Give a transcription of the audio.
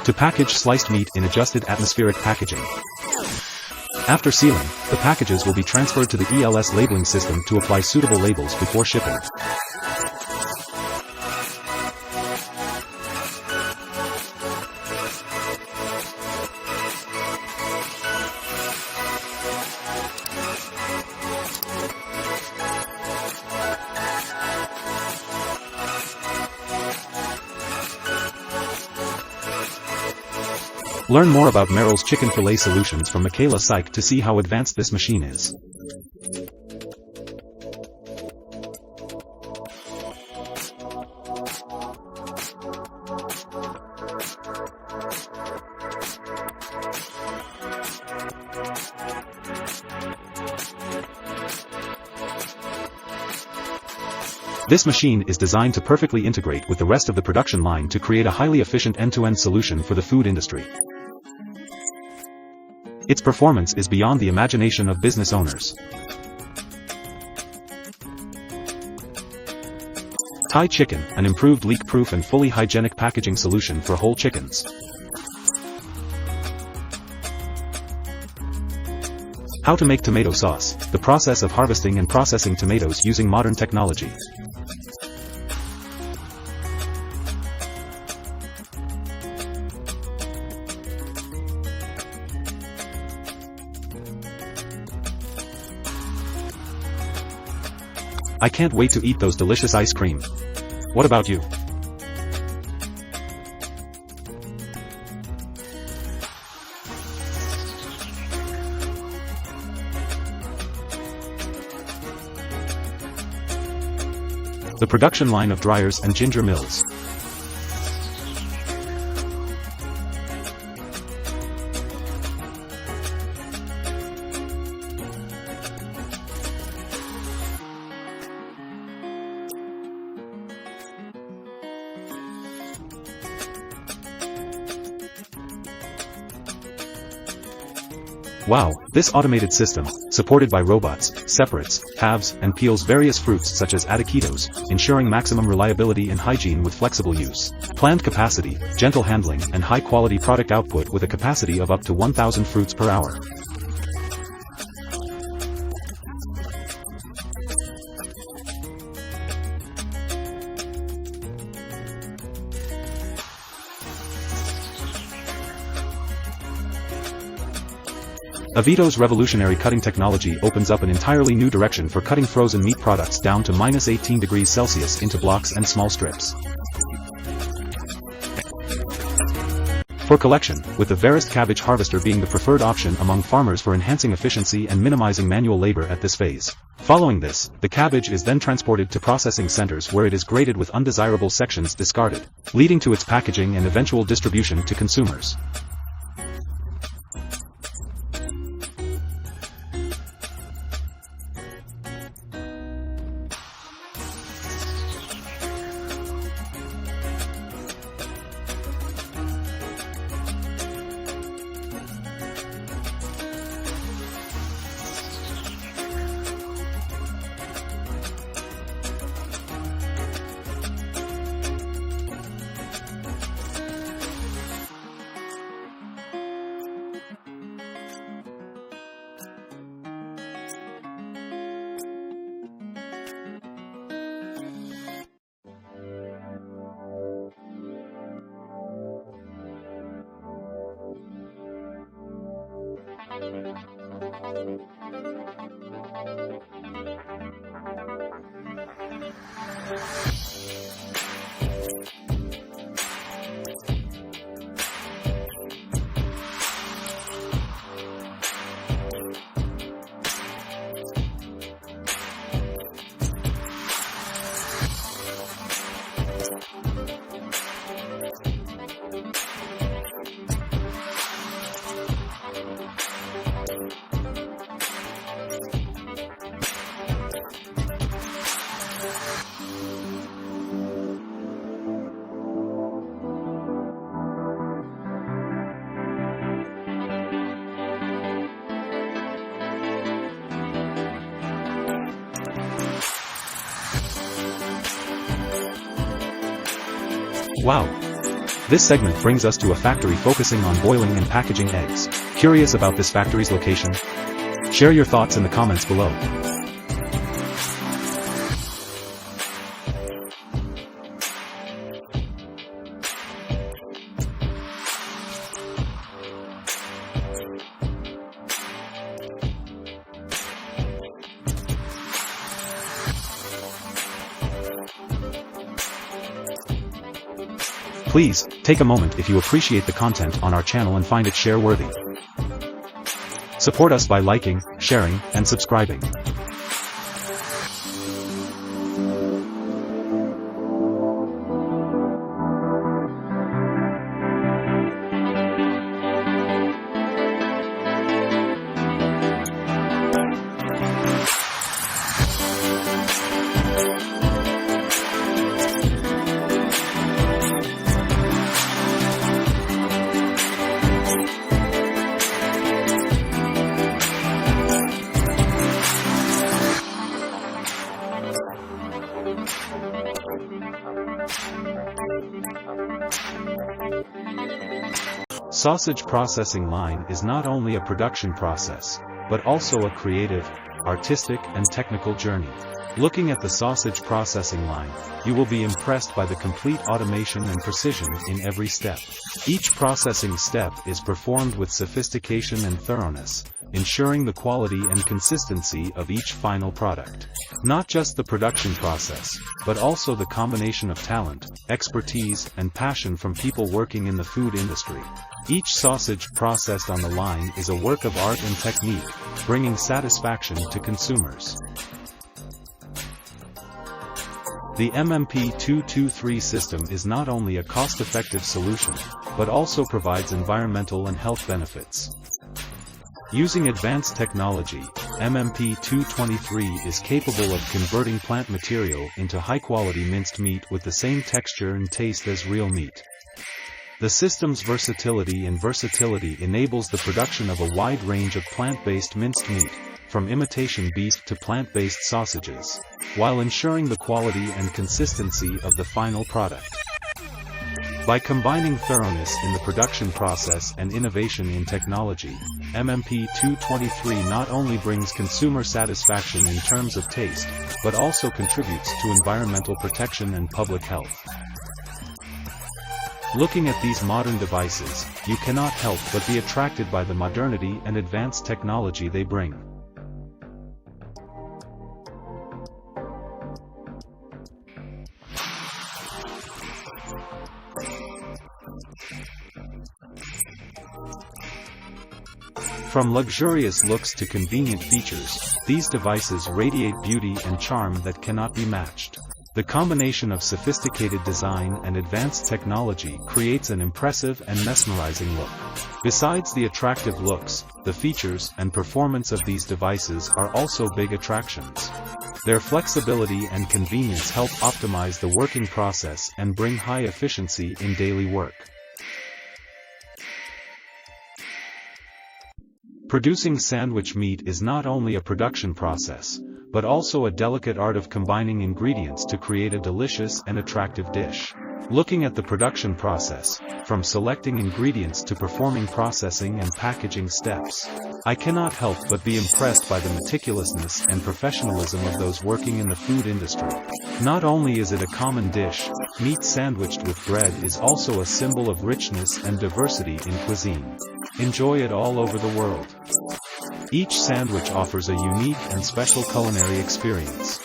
To package sliced meat in adjusted atmospheric packaging. After sealing, the packages will be transferred to the ELS labeling system to apply suitable labels before shipping. Learn more about Merrill's chicken fillet solutions from Michaela Syke to see how advanced this machine is. This machine is designed to perfectly integrate with the rest of the production line to create a highly efficient end-to-end solution for the food industry. Its performance is beyond the imagination of business owners. Thai chicken, an improved leak-proof and fully hygienic packaging solution for whole chickens. How to make tomato sauce, the process of harvesting and processing tomatoes using modern technology. I can't wait to eat those delicious ice cream. What about you? The production line of dryers and ginger mills. Wow, this automated system, supported by robots, separates, halves, and peels various fruits such as avocados, ensuring maximum reliability and hygiene with flexible use. Planned capacity, gentle handling, and high-quality product output with a capacity of up to 1,000 fruits per hour. Avito's revolutionary cutting technology opens up an entirely new direction for cutting frozen meat products down to -18 degrees Celsius into blocks and small strips. For collection, with the Verist cabbage harvester being the preferred option among farmers for enhancing efficiency and minimizing manual labor at this phase. Following this, the cabbage is then transported to processing centers where it is graded with undesirable sections discarded, leading to its packaging and eventual distribution to consumers. Wow! This segment brings us to a factory focusing on boiling and packaging eggs. Curious about this factory's location? Share your thoughts in the comments below. Please, take a moment if you appreciate the content on our channel and find it share-worthy. Support us by liking, sharing, and subscribing. Sausage processing line is not only a production process, but also a creative, artistic and technical journey. Looking at the sausage processing line, you will be impressed by the complete automation and precision in every step. Each processing step is performed with sophistication and thoroughness, ensuring the quality and consistency of each final product. Not just the production process, but also the combination of talent, expertise, and passion from people working in the food industry. Each sausage processed on the line is a work of art and technique, bringing satisfaction to consumers. The MMP223 system is not only a cost-effective solution, but also provides environmental and health benefits. Using advanced technology, MMP223 is capable of converting plant material into high-quality minced meat with the same texture and taste as real meat. The system's versatility enables the production of a wide range of plant-based minced meat, from imitation beef to plant-based sausages, while ensuring the quality and consistency of the final product. By combining thoroughness in the production process and innovation in technology, MMP223 not only brings consumer satisfaction in terms of taste, but also contributes to environmental protection and public health. Looking at these modern devices, you cannot help but be attracted by the modernity and advanced technology they bring. From luxurious looks to convenient features, these devices radiate beauty and charm that cannot be matched. The combination of sophisticated design and advanced technology creates an impressive and mesmerizing look. Besides the attractive looks, the features and performance of these devices are also big attractions. Their flexibility and convenience help optimize the working process and bring high efficiency in daily work. Producing sandwich meat is not only a production process, but also a delicate art of combining ingredients to create a delicious and attractive dish. Looking at the production process, from selecting ingredients to performing processing and packaging steps, I cannot help but be impressed by the meticulousness and professionalism of those working in the food industry. Not only is it a common dish, meat sandwiched with bread is also a symbol of richness and diversity in cuisine. Enjoy it all over the world. Each sandwich offers a unique and special culinary experience.